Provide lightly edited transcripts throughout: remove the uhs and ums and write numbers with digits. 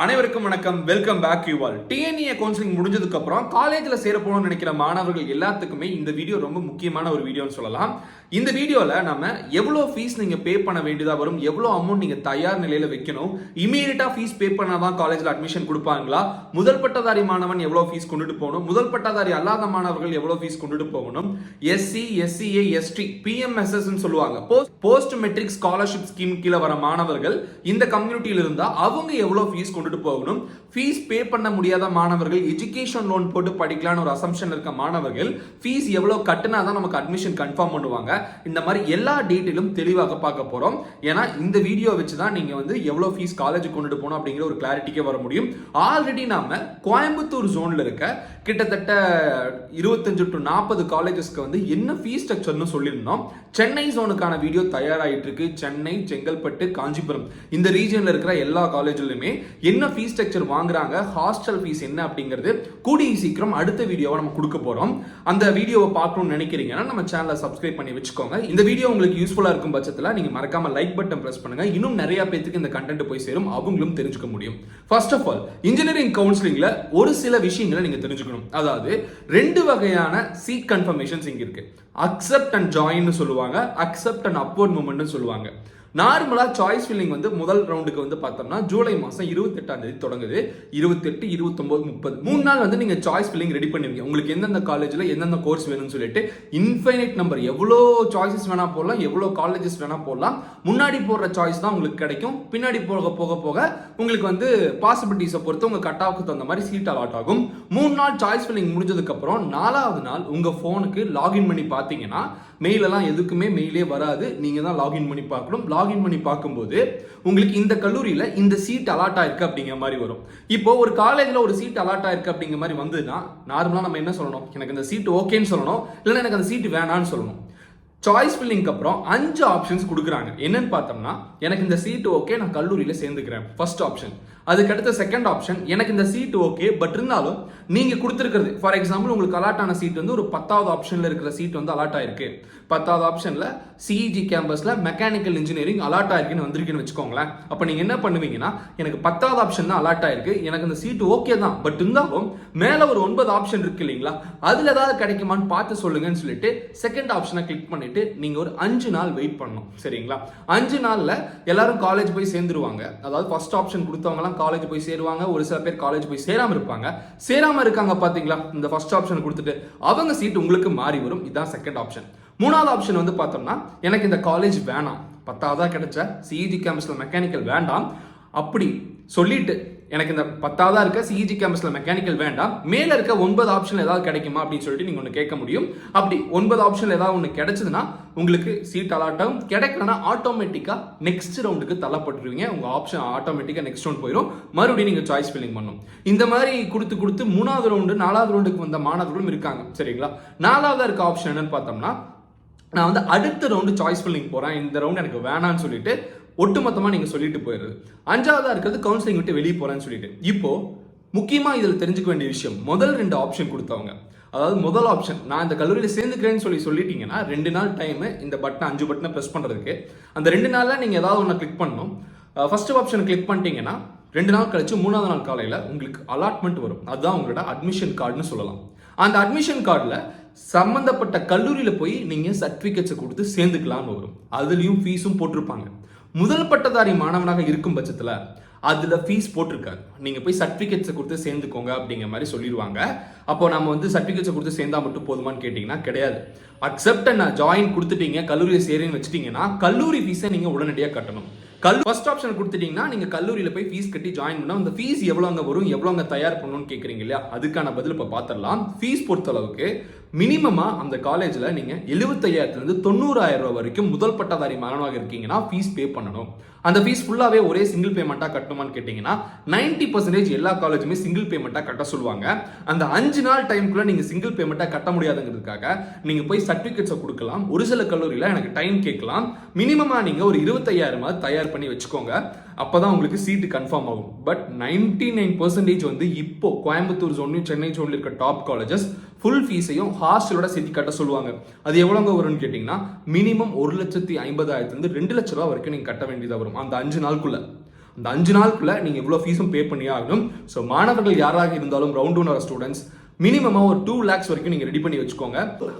அனைவருக்கும் வணக்கம். Welcome back you all. TNEA counselling முடிஞ்சதுக்கு அப்புறம் காலேஜ்ல சேர போகணும்னு நினைக்கிற மாணவர்கள் எல்லாத்துக்குமே இந்த வீடியோ ரொம்ப முக்கியமான ஒரு வீடியோன்னு சொல்லலாம். இந்த வீடியோல நம்ம எவ்வளவு ஃபீஸ் நீங்க பே பண்ண வேண்டியதா வரும், எவ்வளவு அமௌண்ட் நீங்க தயார் நிலையில வைக்கணும், இமீடியட்டா ஃபீஸ் பே பண்ணாதான் காலேஜ்ல அட்மிஷன் கொடுப்பாங்களா, முதல் பட்டதாரி மாணவன் எவ்வளவு ஃபீஸ் கொண்டுட்டு போகணும், முதல் பட்டதாரி அல்லாத மாணவர்கள் எவ்வளவு ஃபீஸ் கொண்டுட்டு போகணும், எஸ்சி எஸ்சிஏ எஸ்டி பிஎம்எஸ்எஸ் சொல்லுவாங்க, போஸ்ட் மெட்ரிக் ஸ்காலர்ஷிப் ஸ்கீம் கீழே வர மாணவர்கள் இந்த கம்யூனிட்டியில இருந்தா அவங்க எவ்வளவு ஃபீஸ் கொண்டுட்டு போகணும், ஃபீஸ் பே பண்ண முடியாத மாணவர்கள் எஜுகேஷன் லோன் போட்டு படிக்கலாம்னு ஒரு அசம்ஷன் இருக்க மாணவர்கள் ஃபீஸ் எவ்வளவு கட்டினாதான் நமக்கு அட்மிஷன் கன்ஃபார்ம் பண்ணுவாங்க. இந்த மாதிரி எல்லா டீடைலும் தெளிவாக பார்க்க போறோம். ஏன்னா இந்த வீடியோ வச்சு தான் நீங்க வந்து எவ்வளவு ஃபீஸ் காலேஜ் கொண்டுட்டு போகணும் அப்படிங்கிற ஒரு கிளாரிட்டிக்கே வர முடியும். ஆல்ரெடி நாம கோயம்புத்தூர் ஜோன்ல இருக்க கிட்டத்தட்ட 25 to 40 காலேஜஸ்க்கு வந்து என்ன ஃபீஸ் ஸ்ட்ரக்சர்னு சொல்லியிருந்தோம். சென்னை ஜோனுக்கான வீடியோ தயாராகிட்டு இருக்கு. சென்னை, செங்கல்பட்டு, காஞ்சிபுரம் இந்த ரீஜன்ல இருக்கிற எல்லா காலேஜ்லயுமே என்ன ஃபீஸ் ஸ்ட்ரக்சர் வாங்குறாங்க, ஹாஸ்டல் ஃபீஸ் என்ன அப்படிங்கிறது கூடிய சீக்கிரம் அடுத்த வீடியோவை நம்ம கொடுக்க போறோம். அந்த வீடியோவை பார்க்கணும்னு நினைக்கிறீங்கன்னா நம்ம சேனலை சப்ஸ்கிரைப் பண்ணி வச்சுக்கோங்க. இந்த வீடியோ உங்களுக்கு யூஸ்ஃபுல்லா இருக்கும் பட்சத்தில் நீங்க மறக்காம லைக் பட்டன் பிரஸ் பண்ணுங்க. இன்னும் நிறைய பேருக்கு இந்த கண்டென்ட் போய் சேரும், அவங்களும் தெரிஞ்சுக்க முடியும். ஃபர்ஸ்ட் ஆஃப் ஆல், இன்ஜினியரிங் கவுன்சிலிங்ல ஒரு சில விஷயங்களை நீங்க தெரிஞ்சுக்கணும். அதாவது ரெண்டு வகையான சீட் கன்ஃபர்மேஷன்ஸ் இங்க இருக்கு. அக்செப்ட் அண்ட் ஜாயின் சொல்லுவாங்க, அக்செப்ட் அண்ட் அப்வர்ட் மூவ்மெண்ட் சொல்லுவாங்க. நார்மலா சாய்ஸ் ஃபில்லிங் வந்து முதல் ரவுண்டுக்கு வந்து பார்த்தோம்னா ஜூலை மாசம் 28 தொடங்குது. 28, 29, 30 3 நாள் வந்து நீங்க சாய்ஸ் ஃபில்லிங் ரெடி பண்ணுவீங்க. உங்களுக்கு எந்தெந்த காலேஜ்ல எந்தெந்த கோர்ஸ் வேணும்னு சொல்லிட்டு இன்ஃபைனைட் நம்பர், எவ்வளோ சாய்ஸஸ் வேணா போடலாம், எவ்வளோ காலேஜஸ் வேணா போடலாம். முன்னாடி போடுற சாய்ஸ் தான் உங்களுக்கு கிடைக்கும். பின்னாடி போக போக போக உங்களுக்கு வந்து பாசிபிலிட்டிஸை பொறுத்து உங்க கட் ஆஃப்க்கு தகுந்த மாதிரி சீட் அலாட் ஆகும். 3 நாள் சாய்ஸ் ஃபில்லிங் முடிஞ்சதுக்கு அப்புறம் 4வது நாள் உங்க போனுக்கு லாகின் பண்ணி பார்த்தீங்கன்னா மெயில் எல்லாம் எதுக்குமே மெயிலே வராது. நீங்க தான் லாகின் பண்ணி பார்க்கணும். லாகின் பண்ணி பார்க்கும்போது உங்களுக்கு இந்த கல்லூரியில இந்த சீட் அலாட் ஆயிருக்கு அப்படிங்கிற மாதிரி வரும். இப்போ ஒரு காலேஜ்ல ஒரு சீட் அலாட் ஆயிருக்கு அப்படிங்கிற மாதிரி வந்ததுன்னா நார்மலா நம்ம என்ன சொல்லணும், எனக்கு இந்த சீட் ஓகேன்னு சொல்லணும், இல்லைன்னா எனக்கு அந்த சீட் வேணான்னு சொல்லணும். சாய்ஸ் ஃபில்லிங்க்கு அப்புறம் 5 ஆப்ஷன்ஸ் கொடுக்குறாங்க. என்னன்னு பார்த்தோம்னா, எனக்கு இந்த சீட் ஓகே, நான் கல்லூரியில சேர்ந்துக்கிறேன், ஃபர்ஸ்ட் ஆப்ஷன். அதுக்கடுத்த செகண்ட் ஆப்ஷன், எனக்கு இந்த சீட் ஓகே, பட் இருந்தாலும் நீங்க கொடுத்துருக்கிறது, ஃபார் எக்ஸாம்பிள் உங்களுக்கு அலாட் ஆன சீட் வந்து ஒரு 10வது ஆப்ஷன்ல இருக்கிற சீட் வந்து அலாட் ஆயிருக்கு. 10வது ஆப்ஷன்ல சிஇஜி கேம்பஸ்ல மெக்கானிக்கல் இன்ஜினியரிங் அலாட் ஆயிருக்குன்னு வந்திருக்குன்னு வச்சுக்கோங்களேன். அப்ப நீங்க என்ன பண்ணுவீங்கன்னா, எனக்கு 10வது ஆப்ஷன் தான் அலாட் ஆயிருக்கு, எனக்கு இந்த சீட் ஓகே தான், பட் இருந்தாலும் மேல ஒரு 9 ஆப்ஷன் இருக்கு இல்லைங்களா, அதுல ஏதாவது கிடைக்குமான்னு பார்த்து சொல்லுங்கன்னு சொல்லிட்டு செகண்ட் ஆப்ஷனை கிளிக் பண்ணிட்டு நீங்க ஒரு 5 நாள் வெயிட் பண்ணணும். சரிங்களா? 5 நாள்ல எல்லாரும் காலேஜ் போய் சேர்ந்துருவாங்க. அதாவது ஃபர்ஸ்ட் ஆப்ஷன் கொடுத்தவங்க காலேஜ் போய் சேருவாங்க. ஒரு சில பேர் காலேஜ் போய் சேராம இருப்பாங்க. சேராம இருக்காங்க பாத்தீங்களா, இந்த ஃபர்ஸ்ட் ஆப்ஷன் கொடுத்துட்டு அவங்க சீட் உங்களுக்கு மாறி வரும். இதுதான் செகண்ட் ஆப்ஷன். 3வது ஆப்ஷன் வந்து பார்த்தோம்னா, எனக்கு இந்த காலேஜ் வேணாம், 10வதா கிடைச்ச சிஇஜி கேம்பஸ்ல மெக்கானிக்கல் வேண்டாம் அப்படி சொல்லிட்டு, எனக்கு இந்த 10வதா இருக்க சிஇஜி கேம்பஸ்ல மெக்கானிக்கல் வேண்டாம், மேல இருக்க 9 ஆப்ஷன் ஏதாவது கிடைக்குமா அப்படின்னு சொல்லிட்டு நீங்க ஒன்று கேட்க முடியும். அப்படி 9 ஆப்ஷன் ஏதாவது ஒன்று கிடைச்சதுன்னா உங்களுக்கு சீட் அலாட் ஆகும். கிடைக்கலன்னா ஆட்டோமேட்டிக்கா நெக்ஸ்ட் ரவுண்டுக்கு தள்ளப்பட்டுருவீங்க. உங்க ஆப்ஷன் ஆட்டோமேட்டிக்கா நெக்ஸ்ட் ரவுண்ட் போயிடும். மறுபடியும் நீங்க சாய்ஸ் ஃபில்லிங் பண்ணும். இந்த மாதிரி கொடுத்து கொடுத்து 3வது ரவுண்டு 4வது ரவுண்டுக்கு வந்த மாணவர்களும் இருக்காங்க. சரிங்களா? 4வதா இருக்க ஆப்ஷன் என்னன்னு பார்த்தோம்னா, நான் வந்து அடுத்த ரவுண்டு சாய்ஸ் ஃபில்லிங் போறேன், இந்த ரவுண்ட் எனக்கு வேணான்னு சொல்லிட்டு ஒட்டுமொத்தமா நீங்க சொல்லிட்டு போயிடுறது. 5வதா இருக்கிறது கவுன்சிலிங் விட்டு வெளியே போறேன்னு சொல்லிட்டு. இப்போ முக்கியமா இதுல தெரிஞ்சுக்க வேண்டிய விஷயம், முதல் 2 ஆப்ஷன் கொடுத்தவங்க, அதாவது முதல் ஆப்ஷன் நான் இந்த கல்லூரியில சேர்ந்துக்கிறேன்னு சொல்லிட்டீங்கன்னா 2 நாள் டைம் இந்த பட்டன் 5 பட்டனை பிரஸ் பண்றதுக்கு. அந்த 2 நாள்ல நீங்க ஏதாவது ஒன்று கிளிக் பண்ணணும். ஃபர்ஸ்ட் ஆப்ஷன் கிளிக் பண்ணிட்டீங்கன்னா 2 நாள் கழிச்சு 3வது நாள் காலையில உங்களுக்கு அலாட்மெண்ட் வரும். அதுதான் உங்களோட அட்மிஷன் கார்டுன்னு சொல்லலாம். அந்த அட்மிஷன் கார்டுல சம்பந்தப்பட்ட கல்லூரியில போய் நீங்க சர்டிபிகேட்ஸ் கொடுத்து சேர்ந்துக்கலாம்னு வரும். அதுலயும் ஃபீஸும் போட்டிருப்பாங்க. முதல் பட்டதாரி மாணவனாக இருக்கும் பட்சத்துல அதுல ஃபீஸ் போட்டிருக்காரு, நீங்க போய் சர்டிபிகேட்ஸ் கொடுத்து சேர்ந்துக்கோங்க அப்படிங்கிற மாதிரி சொல்லிடுவாங்க. அப்போ நம்ம வந்து சர்டிபிகேட்ஸ் கொடுத்து சேர்ந்தா மட்டும் போதுமான்னு கேட்டீங்கன்னா கிடையாது. அக்செப்ட் நான் ஜாயின் கொடுத்துட்டீங்க, கல்லூரியை சேருன்னு வச்சுட்டீங்கன்னா கல்லூரி ஃபீஸை நீங்க உடனடியாக கட்டணும். ஃபர்ஸ்ட் ஆப்ஷன் கொடுத்துட்டீங்கன்னா நீங்க கல்லூரியில போய் ஃபீஸ் கட்டி ஜாயின் பண்ணா அந்த ஃபீஸ் எவ்வளவுங்க வரும், எவ்வளவுங்க தயார் பண்ணணும்னு கேட்குறீங்க இல்லையா, அதுக்கான பதில் இப்ப பார்த்துடலாம். ஃபீஸ் பொறுத்த அளவுக்கு மினிமமா அந்த காலேஜ்ல நீங்க 75,000 இருந்து 90,000 ரூபாய் வரைக்கும் முதல் பட்டதாரி மாணவனாக இருக்கீங்கன்னா ஃபீஸ் பே பண்ணணும். அந்த ஃபீஸ் ஃபுல்லாவே ஒரே சிங்கிள் பேமெண்டா கட்டணுமான்னு கேட்டீங்கன்னா 90% எல்லா காலேஜுமே சிங்கிள் பேமெண்டா கட்ட சொல்லுவாங்க. அந்த 5 நாள் டைம்குள்ள நீங்க சிங்கிள் பேமெண்டா கட்ட முடியாதுங்கிறதுக்காக நீங்க போய் சர்டிபிகேட்ஸை கொடுக்கலாம். ஒரு சில கல்லூரியில எனக்கு டைம் கேட்கலாம். மினிமமா நீங்க ஒரு 25,000 தயார் பண்ணி வச்சுக்கோங்க. அப்பதான் உங்களுக்கு சீட்டு கன்ஃபார்ம் ஆகும். பட் 99% வந்து இப்போ கோயம்புத்தூர் ஜோன்லையும் சென்னை ஜோன்ல இருக்க டாப் காலேஜஸ் ஃபுல் ஃபீஸையும் ஹாஸ்டலோட சேர்த்து கட்ட சொல்லுவாங்க. அது எவ்வளவுங்க வரும்னு கேட்டீங்கன்னா மினிமம் 1,50,000 இருந்து 2 லட்சம் ரூபாய் வரைக்கும் நீங்க கட்ட வேண்டியதா வரும் அந்த 5 நாளுக்குள்ள. அந்த 5 நாளுக்குள்ள நீங்க இவ்வளவு ஃபீஸும் பே பண்ணி ஆகணும். ஸோ மாணவர்கள் யாராக இருந்தாலும் ரவுண்ட் 1 வர ஸ்டூடெண்ட்ஸ் மினிமமா ஒரு 2 lakhs வரைக்கும் நீங்க ரெடி பண்ணி வச்சுக்கோங்க.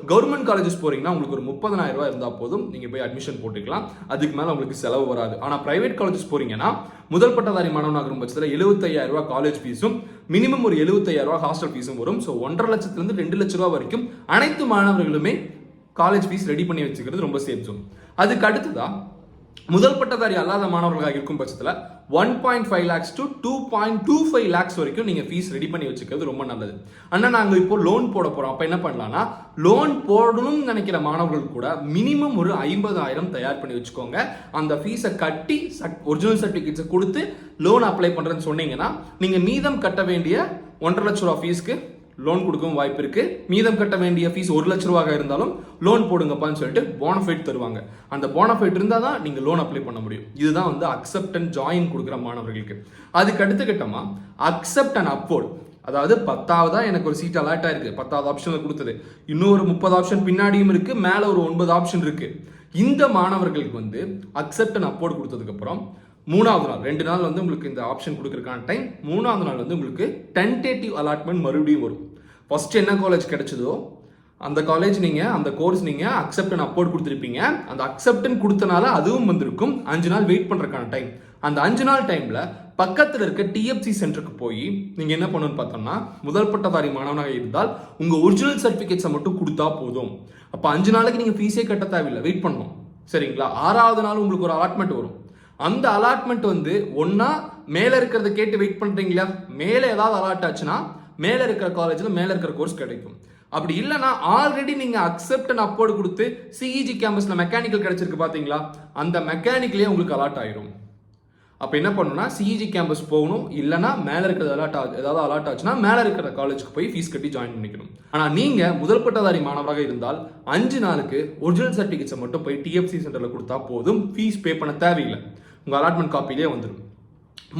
கவர்மெண்ட் காலேஜஸ் போறீங்கன்னா உங்களுக்கு ஒரு 30,000 ரூபாய் இருந்தா போதும், நீங்க போய் அட்மிஷன் போட்டுக்கலாம். அதுக்கு மேல உங்களுக்கு செலவு வராது. ஆனா பிரைவேட் காலேஜஸ் போறீங்கன்னா முதல் பட்டதாரி மாணவனாக இருக்கும் பட்சத்தில் 75,000 ரூபாய் காலேஜ் ஃபீஸும் மினிமம் ஒரு 75,000 ரூபாய் ஹாஸ்டல் ஃபீஸும் வரும். ஸோ 1.5 லட்சத்திலிருந்து 2 லட்ச ரூபாய் வரைக்கும் அனைத்து மாணவர்களுமே காலேஜ் ஃபீஸ் ரெடி பண்ணி வச்சுக்கிறது ரொம்ப சேஃப் ஜோன். அதுக்கு அடுத்ததான் முதல் பட்டதாரி அல்லாத மாணவர்களாக இருக்கும் பட்சத்தில் 1.5 lakhs to 2.25 lakhs வரைக்கும் நீங்க ஃபீஸ் ரெடி பண்ணி வச்சுக்கிறது ரொம்ப நல்லது. அண்ணா நாங்க இப்போ லோன் போட போறோம், அப்ப என்ன பண்ணலாம்னா லோன் போடணும்னு நினைக்கிற மாணவர்கள் கூட மினிமம் ஒரு 50,000 தயார் பண்ணி வச்சுக்கோங்க. அந்த ஃபீஸை கட்டி ஒரிஜினல் சர்டிபிகேட்ஸை கொடுத்து லோன் அப்ளை பண்றேன்னு சொன்னீங்கன்னா நீங்க மீதம் கட்ட வேண்டிய 1.5 லட்ச ரூபாய் ஃபீஸ்க்கு லோன் கொடுக்கவும் வாய்ப்பு இருக்கு. மீதம் கட்ட வேண்டிய ஃபீஸ் 1 லட்ச ரூபாய் இருந்தாலும் லோன் போடுங்கப்பான்னு சொல்லிட்டு போனஃபைட் தருவாங்க. அந்த போனஃபைட் இருந்தால் தான் நீங்க லோன் அப்ளை பண்ண முடியும். இதுதான் வந்து அக்செப்ட் அண்ட் ஜாயின் கொடுக்குற மாணவர்களுக்கு. அதுக்கு அடுத்த கட்டமா அக்செப்ட் அண்ட் அப்வோர்ட், அதாவது 10ஆவதா எனக்கு ஒரு சீட் அலாட் ஆயிருக்கு, 10வது ஆப்ஷன்ல கொடுத்தது, இன்னொரு 30 ஆப்ஷன் பின்னாடியும் இருக்கு, மேல ஒரு 9 ஆப்ஷன் இருக்கு. இந்த மாணவர்களுக்கு வந்து அக்செப்ட் அண்ட் அப்வோர்ட் கொடுத்ததுக்கு அப்புறம் 3வது நாள் 2 நாள் வந்து உங்களுக்கு இந்த ஆப்ஷன் கொடுக்கறதுக்கான டைம். 3வது நாள் வந்து உங்களுக்கு டென்டேட்டிவ் அலாட்மெண்ட் மறுபடியும் வரும். ஃபர்ஸ்ட் என்ன காலேஜ் கிடைச்சதோ அந்த காலேஜ் நீங்க அந்த கோர்ஸ் நீங்க அக்செப்ட் அண்ட் அப்வோர்ட் கொடுத்துருப்பீங்க. அந்த அக்செப்டன் கொடுத்தனால அதுவும் வந்திருக்கும். 5 நாள் வெயிட் பண்றதுக்கான டைம். அந்த 5 நாள் டைம்ல பக்கத்தில் இருக்க டிஎஃப்சி சென்டருக்கு போய் நீங்க என்ன பண்ணணும்னு பார்த்தோம்னா முதல் பட்டதாரி மாணவனாக இருந்தால் உங்க ஒரிஜினல் சர்டிபிகேட்ஸை மட்டும் கொடுத்தா போதும். அப்ப 5 நாளைக்கு நீங்க ஃபீஸே கட்ட தேவையில்லை, வெயிட் பண்ணணும். சரிங்களா? 6வது நாள் உங்களுக்கு ஒரு அலாட்மெண்ட் வரும். அந்த அலாட்மெண்ட் வந்து ஒன்னா மேல இருக்கிறத கேட்டு வெயிட் பண்றீங்களா, மேல ஏதாவது அலாட் ஆச்சுன்னா மேல இருக்கிற காலேஜ்ல மேல இருக்கிற கோர்ஸ் கிடைக்கும். அப்படி இல்லைன்னா ஆல்ரெடி நீங்க அக்செப்ட் அண்ட் அப்வோர்ட் கொடுத்து சிஇஜி கேம்பஸ்ல மெக்கானிக்கல் கிடைச்சிருக்கு பாத்தீங்களா, அந்த மெக்கானிக்கலே உங்களுக்கு அலாட் ஆயிரும். அப்ப என்ன பண்ணணும்னா சிஇஜி கேம்பஸ் போகணும், இல்லைன்னா மேல இருக்கிறது ஏதாவது அலாட் ஆச்சுன்னா மேல இருக்கிற காலேஜுக்கு போய் ஃபீஸ் கட்டி ஜாயின் பண்ணிக்கணும். ஆனா நீங்க முதல் பட்டதாரி மாணவராக இருந்தால் 5 நாளுக்கு ஒரிஜினல் சர்டிபிகேட்ஸை மட்டும் போய் டிஎஃப்சி சென்டர்ல கொடுத்தா போதும், ஃபீஸ் பே பண்ண தேவையில்லை, உங்க அலாட்மெண்ட் காப்பிலே வந்துடும்.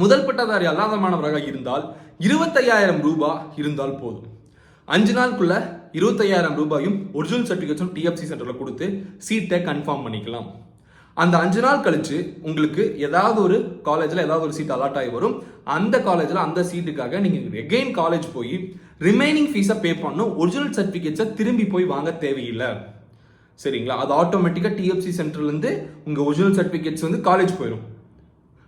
முதல் பட்டதாரி அல்லாத மாணவராக இருந்தால் 25,000 ரூபாய் இருந்தால் போதும். 5 நாளுக்குள்ள 25,000 ரூபாயும் ஒரிஜினல் சர்டிபிகேட்ஸும் டிஎஃப்சி சென்டர்ல கொடுத்து சீட்டை கன்ஃபார்ம் பண்ணிக்கலாம். அந்த 5 நாள் கழிச்சு உங்களுக்கு ஏதாவது ஒரு காலேஜ்ல ஏதாவது ஒரு சீட் அலாட் ஆகி வரும். அந்த காலேஜ்ல அந்த சீட்டுக்காக நீங்க எகைன் காலேஜ் போய் ரிமைனிங் ஃபீஸை பே பண்ணணும். ஒரிஜினல் சர்டிபிகேட்ஸை திரும்பி போய் வாங்க தேவையில்லை. சரிங்களா? அது ஆட்டோமேட்டிக்கா டிஎஃப்சி சென்டர்ல இருந்து உங்க ஒரிஜினல் சர்டிபிகேட்ஸ் வந்து காலேஜ் போயிடும்.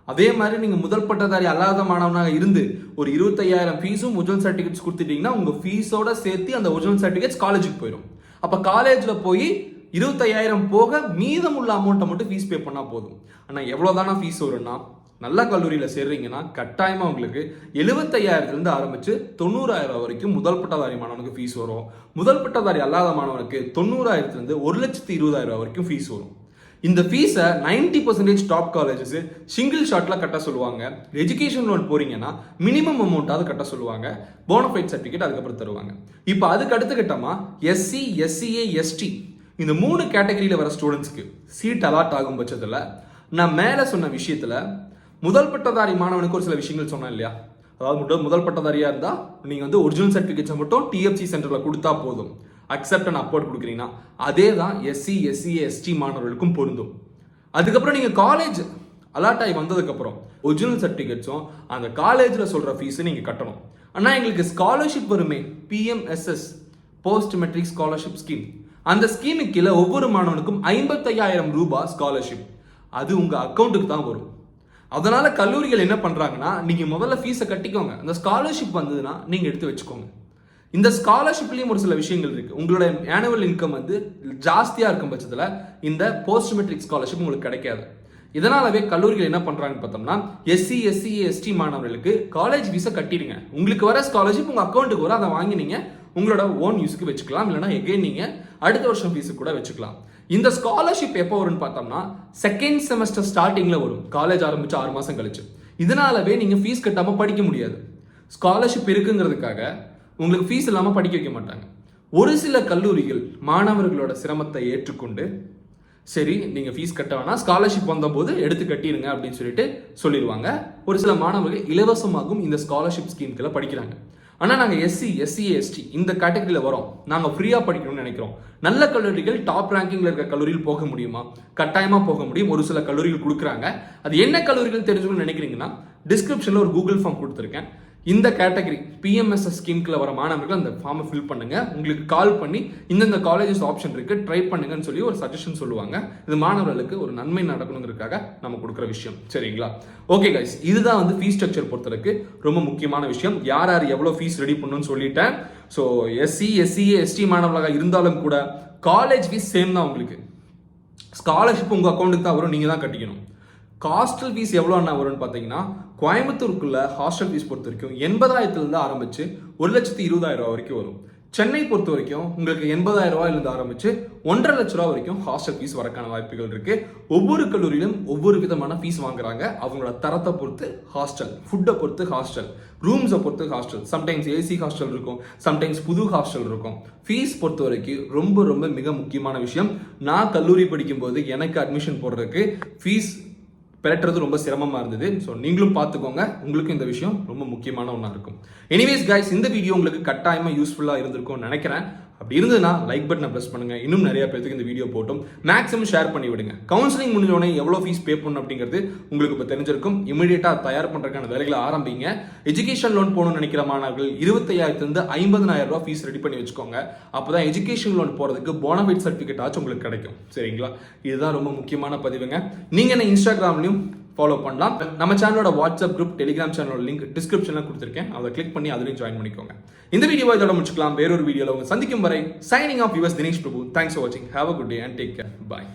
அதே மாதிரி நீங்க முதல் பட்டதாரி அல்லாத மாணவனாக இருந்து ஒரு 25,000 ஃபீஸும் ஒரிஜினல் சர்டிபிகேட்ஸ் கொடுத்துட்டீங்கன்னா உங்க ஃபீஸோட சேர்த்து அந்த ஒரிஜினல் சர்டிபிகேட்ஸ் காலேஜுக்கு போயிடும். அப்ப காலேஜ்ல போய் 25,000 போக மீதம் உள்ள அமௌண்ட்டை மட்டும் ஃபீஸ் பே பண்ணா போதும். ஆனா எவ்வளவுதானா ஃபீஸ் வரும்னா, நல்ல கல்லூரியில சேர்றீங்கன்னா கட்டாயமா உங்களுக்கு 75,000 ஆரம்பிச்சு 90,000 வரைக்கும் முதல் பட்டதாரி மாணவனுக்கு ஃபீஸ் வரும். முதல் பட்டதாரி அல்லாத மாணவனுக்கு 90,000 1,20,000 வரைக்கும் ஃபீஸ் வரும். இந்த ஃபீஸை 90% டாப் காலேஜஸ் சிங்கிள் ஷாட்ல கட்ட சொல்லுவாங்க. எஜுகேஷன் லோன் போறீங்கன்னா மினிமம் அமௌண்ட்டாவது கட்ட சொல்லுவாங்க. போனஃபைட் சர்டிபிகேட் அதுக்கப்புறம் தருவாங்க. இப்போ அதுக்கு அடுத்த கட்டமா எஸ்சி, எஸ்சிஏ, எஸ்டி இந்த 3 கேட்டகரியில வர ஸ்டூடெண்ட்ஸ்க்கு சீட் அலாட் ஆகும் பட்சத்தில் நான் மேல சொன்ன விஷயத்துல முதல் பட்டதாரி மாணவனுக்கு ஒரு சில விஷயங்கள் சொன்னேன் இல்லையா, அதாவது முதல் பட்டதாரியா இருந்தா நீங்க வந்து ஒரிஜினல் சர்டிபிகேட்ஸை மட்டும் டிஎஃப்சி சென்டர்ல கொடுத்தா போதும், அக்செப்ட் அண்ட் அப்வோர்ட் கொடுக்குறீங்கன்னா அதே தான் எஸ்சி, எஸ்சிஏ, எஸ்டி மாணவர்களுக்கும் பொருந்தும். அதுக்கப்புறம் நீங்க காலேஜ் அலாட் ஆகி வந்ததுக்கு அப்புறம் ஒரிஜினல் சர்டிபிகேட்ஸும் அந்த காலேஜ்ல சொல்ற ஃபீஸ் நீங்க கட்டணும். ஆனா எங்களுக்கு ஸ்காலர்ஷிப் வருமே, PMSS post matric scholarship scheme, அந்த ஸ்கீமுக்கு கீழே ஒவ்வொரு மாணவனுக்கும் 55,000 ரூபாய் ஸ்காலர்ஷிப், அது உங்க அக்கௌண்ட்டுக்கு தான் வரும். அதனால கல்லூரிகள் என்ன பண்றாங்கன்னா நீங்க முதல்ல ஃபீஸை கட்டிக்கோங்க, அந்த ஸ்காலர்ஷிப் வந்ததுன்னா நீங்க எடுத்து வச்சுக்கோங்க. இந்த ஸ்காலர்ஷிப்லயும் ஒரு சில விஷயங்கள் இருக்கு. உங்களோட ஆனுவல் இன்கம் வந்து ஜாஸ்தியா இருக்கும் பட்சத்துல இந்த போஸ்ட் மெட்ரிக் ஸ்காலர்ஷிப் உங்களுக்கு கிடைக்காது. இதனாலவே கல்லூரிகள் என்ன பண்றாங்கன்னு பார்த்தோம்னா எஸ்சி, எஸ்சிஏ, எஸ்டி மாணவர்களுக்கு காலேஜ் ஃபீஸை கட்டிடுங்க, உங்களுக்கு வர ஸ்காலர்ஷிப் உங்க அக்கௌண்ட்டுக்கு வர, அதை வாங்கி நீங்க உங்களோட ஓன் யூஸ்க்கு வச்சுக்கலாம், இல்லைன்னா எகைன் நீங்க அடுத்த வருஷம் ஃபீஸுக்கு கூட வச்சுக்கலாம். இந்த ஸ்காலர்ஷிப் எப்போ வரும்னு பார்த்தோம்னா செகண்ட் செமஸ்டர் ஸ்டார்டிங்ல வரும், காலேஜ் ஆரம்பிச்சு 6 மாசம் கழிச்சு. இதனாலவே நீங்க ஃபீஸ் கட்டாம படிக்க முடியாது. ஸ்காலர்ஷிப் இருக்குங்கிறதுக்காக உங்களுக்கு ஃபீஸ் இல்லாம படிக்க வைக்க மாட்டாங்க. ஒரு சில கல்லூரிகள் மாணவர்களோட சிரமத்தை ஏற்றுக்கொண்டு சரி நீங்க ஃபீஸ் கட்ட வேணாம், ஸ்காலர்ஷிப் வந்தபோது எடுத்து கட்டிடுங்க அப்படின்னு சொல்லிட்டு சொல்லிடுவாங்க. ஒரு சில மாணவர்கள் இலவசமாகவும் இந்த ஸ்காலர்ஷிப் ஸ்கீம்களை படிக்கிறாங்க. ஆனால் நாங்கள் எஸ்சி எஸ்டி இந்த கேட்டகரியில் வரோம், நாங்கள் ஃப்ரீயாக படிக்கணும்னு நினைக்கிறோம். நல்ல கல்லூரிகள் டாப் ரேங்கிங்கில் இருக்க கல்லூரியில் போக முடியுமா? கட்டாயமாக போக முடியும். ஒரு சில கல்லூரிகள் கொடுக்குறாங்க. அது என்ன கல்லூரிகள் தெரிஞ்சுக்கணும்னு நினைக்கிறீங்கன்னா டிஸ்கிரிப்ஷனில் ஒரு கூகுள் ஃபார்ம் கொடுத்துருக்கேன். இந்த கேட்டகரி PMSS ஸ்கீம்குள்ள வர மாணவர்கள் அந்த ஃபார்மை ஃபில் பண்ணுங்க. உங்களுக்கு கால் பண்ணி இந்தந்த காலேஜஸ் ஆப்ஷன் இருக்கு, ட்ரை பண்ணுங்கன்னு சொல்லி ஒரு சஜஷன் சொல்லுவாங்க. இது மாணவர்களுக்கு ஒரு நன்மை நடக்கணுங்கிறதுக்காக நம்ம கொடுக்குற விஷயம். சரிங்களா? ஓகே கைஸ், இதுதான் வந்து ஃபீஸ் ஸ்ட்ரக்சர் பொறுத்தவரைக்கு ரொம்ப முக்கியமான விஷயம். யார் யார் எவ்வளோ ஃபீஸ் ரெடி பண்ணணும்னு சொல்லிட்டேன். ஸோ SC ST மாணவர்களாக இருந்தாலும் கூட காலேஜ் ஃபீஸ் சேம் தான். உங்களுக்கு ஸ்காலர்ஷிப் உங்கள் அக்கௌண்ட்டுக்கு தான் வரும், நீங்கள் தான் கட்டிக்கணும். ஹாஸ்டல் ஃபீஸ் எவ்வளோ வரும்னு பார்த்தீங்கன்னா, கோயம்புத்தூருக்குள்ள ஹாஸ்டல் ஃபீஸ் பொறுத்த வரைக்கும் 80,000 ஆரம்பிச்சு 1,20,000 வரைக்கும் வரும். சென்னை பொறுத்த வரைக்கும் உங்களுக்கு 80,000 ஆரம்பிச்சு 1,50,000 வரைக்கும் ஹாஸ்டல் ஃபீஸ் வரக்கான வாய்ப்புகள் இருக்கு. ஒவ்வொரு கல்லூரியிலும் ஒவ்வொரு விதமான ஃபீஸ் வாங்குறாங்க. அவங்களோட தரத்தை பொறுத்து ஹாஸ்டல், ஃபுட்டை பொறுத்து ஹாஸ்டல், ரூம்ஸை பொறுத்து ஹாஸ்டல், சம்டைம்ஸ் AC ஹாஸ்டல் இருக்கும், சம்டைம்ஸ் புது ஹாஸ்டல் இருக்கும். ஃபீஸ் பொறுத்த வரைக்கும் ரொம்ப ரொம்ப மிக முக்கியமான விஷயம். நான் கல்லூரி படிக்கும்போது எனக்கு அட்மிஷன் போடுறதுக்கு ஃபீஸ் பெறறது ரொம்ப சிரமமாக இருந்தது. ஸோ நீங்களும் பார்த்துக்கோங்க, உங்களுக்கும் இந்த விஷயம் ரொம்ப முக்கியமான ஒன்றா இருக்கும். எனிவேஸ் கைஸ், இந்த வீடியோ உங்களுக்கு கட்டாயமாக யூஸ்ஃபுல்லாக இருந்திருக்கும்னு நினைக்கிறேன். அப்படி இருந்ததுன்னா லைக் பட்டனை ப்ரெஸ் பண்ணுங்க. இன்னும் நிறைய பேருக்கு இந்த வீடியோ போட்டும் மேக்ஸிமம் ஷேர் பண்ணி விடுங்க. கவுன்சிலிங் முடிஞ்சோடனே எவ்வளோ ஃபீஸ் பே பண்ணணும் அப்படிங்கிறது உங்களுக்கு இப்போ தெரிஞ்சிருக்கும். இமீடியட்டாக தயார் பண்ணுறதுக்கான வேலைகளை ஆரம்பிங்க. எஜுகேஷன் லோன் போகணும்னு நினைக்கிற மாணவர்கள் 20,000 50,000 ஃபீஸ் ரெடி பண்ணி வச்சுக்கோங்க. அப்போதான் எஜுகேஷன் லோன் போகிறதுக்கு போனஃபைட் சர்டிஃபிகேட் ஆச்சு உங்களுக்கு கிடைக்கும். சரிங்களா? இதுதான் ரொம்ப முக்கியமான பதிவுங்க. நீங்கள் என்ன இன்ஸ்டாகிராம்லையும் ஃபாலோ பண்ணலாம். நம்ம சேனலோட வாட்ஸ்அப் குரூப், டெலிகிராம் சேனலோட லிங்க் டிஸ்கிரிப்ஷனில் கொடுத்துருக்கேன். அதை கிளிக் பண்ணி அதுலையும் ஜாயின் பண்ணிக்கோங்க. இந்த வீடியோவை இதோட முடிச்சுக்கலாம். வேறொரு வீடியோவில் உங்க சந்திக்கும் வரை signing off yours Dinesh Prabhu. Thanks for வாட்சிங். Have a good day and take care. Bye.